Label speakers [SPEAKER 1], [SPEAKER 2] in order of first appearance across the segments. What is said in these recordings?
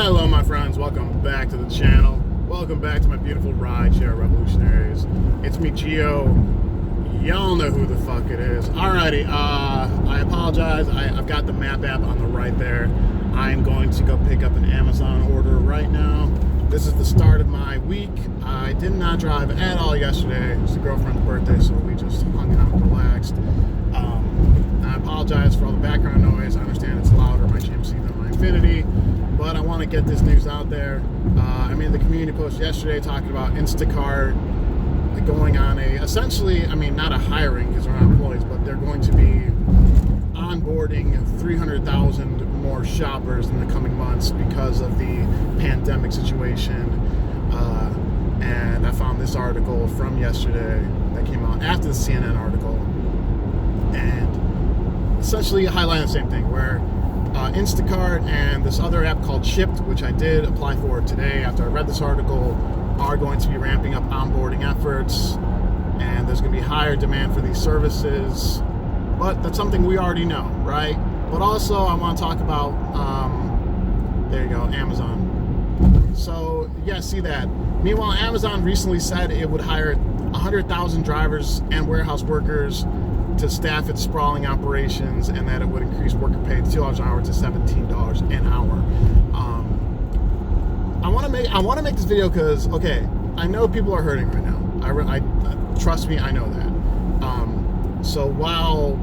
[SPEAKER 1] Hello my friends, welcome back to the channel. Welcome back to my beautiful rideshare revolutionaries. It's me, Gio. Y'all know who the fuck it is. Alrighty, I apologize. I've got the map app on the right there. I'm going to go pick up an Amazon order right now. This is the start of my week. I did not drive at all yesterday. It's the girlfriend's birthday, so we just hung out and relaxed. I apologize for all the background noise. I understand it's louder, my GMC than my Infinity, but I want to get this news out there. I made the community post yesterday talking about Instacart going on essentially, not a hiring because they're not employees, but they're going to be onboarding 300,000 more shoppers in the coming months because of the pandemic situation. And I found this article from yesterday that came out after the CNN article, and essentially highlighting the same thing, where Instacart and this other app called Shipt, which I did apply for today after I read this article, are going to be ramping up onboarding efforts, and there's going to be higher demand for these services. But that's something we already know, right? But also I want to talk about, there you go, Amazon. So yeah, see that. Meanwhile, Amazon recently said it would hire 100,000 drivers and warehouse workers to staff its sprawling operations, and that it would increase worker pay $2 an hour to $17 an hour. I want to make this video because, okay, I know people are hurting right now. I trust me, I know that. So while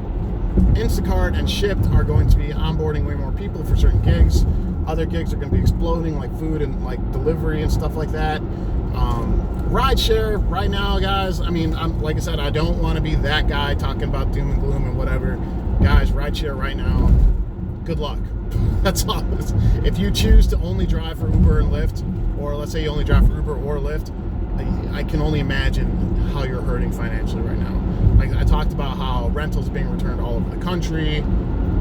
[SPEAKER 1] Instacart and Shipt are going to be onboarding way more people for certain gigs, other gigs are going to be exploding, like food and like delivery and stuff like that. Rideshare right now, guys, like I said, I don't want to be that guy talking about doom and gloom and whatever. Guys, rideshare right now, good luck. That's all. If you choose to only drive for Uber and Lyft, or let's say you only drive for Uber or Lyft, I can only imagine how you're hurting financially right now. Like I talked about how rentals are being returned all over the country.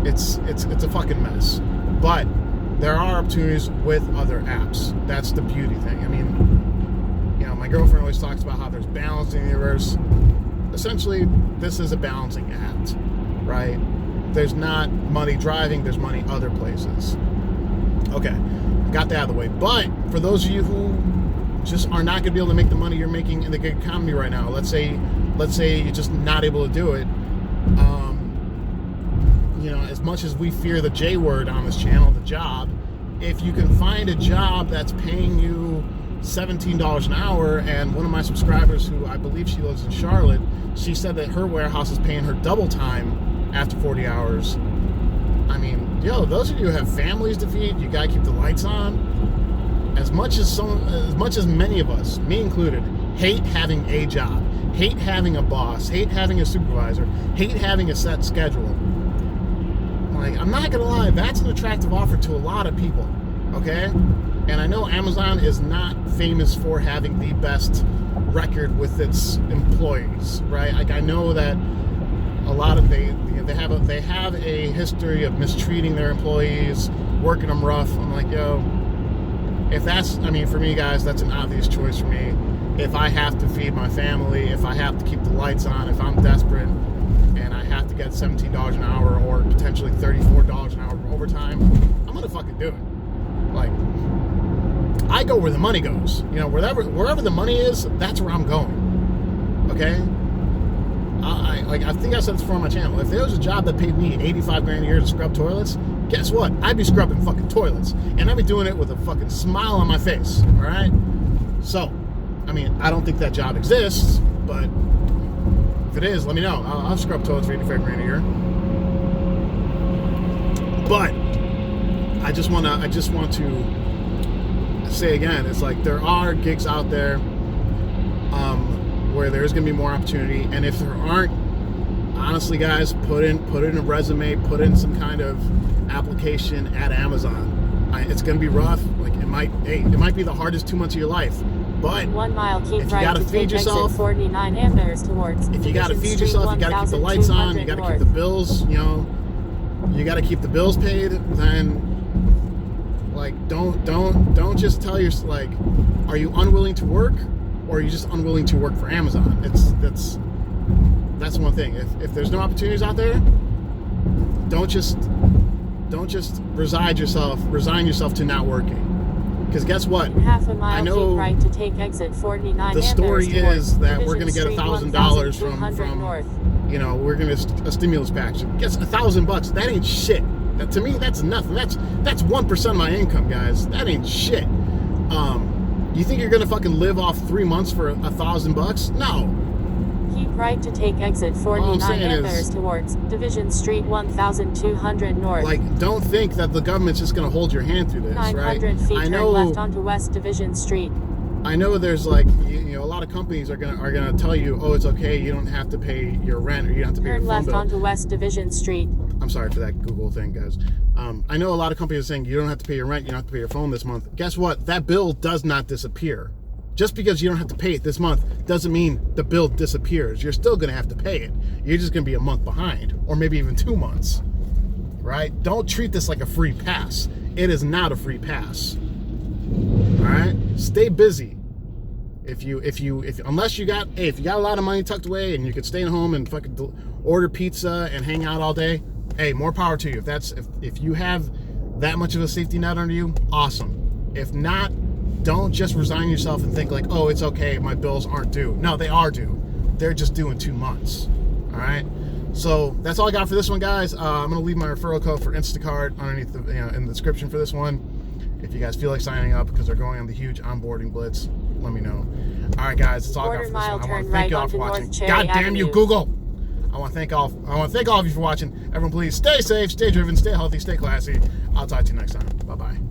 [SPEAKER 1] It's a fucking mess. But there are opportunities with other apps. That's the beauty thing. My girlfriend always talks about how there's balance in the universe. Essentially, this is a balancing act, right? There's not money driving, there's money other places. Okay, got that out of the way. But for those of you who just are not going to be able to make the money you're making in the gig economy right now, let's say you're just not able to do it. As much as we fear the J word on this channel, the job, if you can find a job that's paying you $17 an hour, and one of my subscribers, who I believe she lives in Charlotte, she said that her warehouse is paying her double time after 40 hours. Those of you who have families to feed, you gotta keep the lights on. As much as many of us, me included, hate having a job, hate having a boss, hate having a supervisor, hate having a set schedule. I'm not gonna lie, that's an attractive offer to a lot of people, okay? And I know Amazon is not famous for having the best record with its employees, right? I know that a lot of they have a history of mistreating their employees, working them rough. I'm like, yo, if that's, for me, guys, that's an obvious choice for me. If I have to feed my family, if I have to keep the lights on, if I'm desperate and I have to get $17 an hour or potentially $34 an hour for overtime, I'm gonna fucking do it. I go where the money goes. Wherever the money is, that's where I'm going. Okay? I think I said this before on my channel. If there was a job that paid me 85 grand a year to scrub toilets, guess what? I'd be scrubbing fucking toilets. And I'd be doing it with a fucking smile on my face. Alright? So, I don't think that job exists, but if it is, let me know. I'll scrub toilets for 85 grand a year. But I just want to say again, it's like there are gigs out there where there's going to be more opportunity, and if there aren't, honestly, guys, put in a resume, put in some kind of application at Amazon. It's going to be rough. It might be the hardest 2 months of your life, but
[SPEAKER 2] 1 mile, keep
[SPEAKER 1] if you got to feed yourself,
[SPEAKER 2] 49 amperes towards
[SPEAKER 1] if you got to feed yourself, you got to keep the lights on, you got to keep the bills, you got to keep the bills paid, then don't just tell yourself, are you unwilling to work, or are you just unwilling to work for Amazon? That's one thing. If there's no opportunities out there, don't just resign yourself to not working. Because guess what?
[SPEAKER 2] In half a mile,
[SPEAKER 1] I know
[SPEAKER 2] keep right to take exit 49.
[SPEAKER 1] the story
[SPEAKER 2] Amherst
[SPEAKER 1] is that
[SPEAKER 2] Division
[SPEAKER 1] we're going to get
[SPEAKER 2] Street,
[SPEAKER 1] $1,000
[SPEAKER 2] 1200
[SPEAKER 1] from
[SPEAKER 2] north.
[SPEAKER 1] you know, we're going to a stimulus package. Guess $1,000. That ain't shit. That, to me, that's nothing. That's 1% of my income, guys. That ain't shit. You think you're going to fucking live off 3 months for $1,000? No.
[SPEAKER 2] Keep right to take exit
[SPEAKER 1] All
[SPEAKER 2] 49
[SPEAKER 1] I'm saying
[SPEAKER 2] Amherst
[SPEAKER 1] is,
[SPEAKER 2] towards Division Street 1200 north.
[SPEAKER 1] like, don't think that the government's just going to hold your hand through this,
[SPEAKER 2] 900
[SPEAKER 1] right?
[SPEAKER 2] feet,
[SPEAKER 1] I
[SPEAKER 2] turn
[SPEAKER 1] know.
[SPEAKER 2] left onto West Division Street.
[SPEAKER 1] I know there's like, you know, a lot of companies are gonna tell you, oh, it's okay, you don't have to pay your rent or you don't have to pay your
[SPEAKER 2] Turn
[SPEAKER 1] phone
[SPEAKER 2] left
[SPEAKER 1] bill.
[SPEAKER 2] onto West Division Street.
[SPEAKER 1] I'm sorry for that Google thing, guys. I know a lot of companies are saying you don't have to pay your rent, you don't have to pay your phone this month. Guess what? That bill does not disappear. Just because you don't have to pay it this month doesn't mean the bill disappears. You're still gonna have to pay it. You're just gonna be a month behind, or maybe even 2 months, right? Don't treat this like a free pass. It is not a free pass. All right? Stay busy. If unless you got a lot of money tucked away and you could stay at home and fucking order pizza and hang out all day, hey, more power to you. If you have that much of a safety net under you, awesome. If not, don't just resign yourself and think like, oh, it's okay, my bills aren't due. No, they are due. They're just due in 2 months. All right. So that's all I got for this one, guys. I'm gonna leave my referral code for Instacart underneath in the description for this one. If you guys feel like signing up because they're going on the huge onboarding blitz, let me know. All right, guys, that's all I got for this one. I want to thank you all for watching. God damn you, Google! I want to thank all of you for watching. Everyone, please stay safe, stay driven, stay healthy, stay classy. I'll talk to you next time. Bye bye.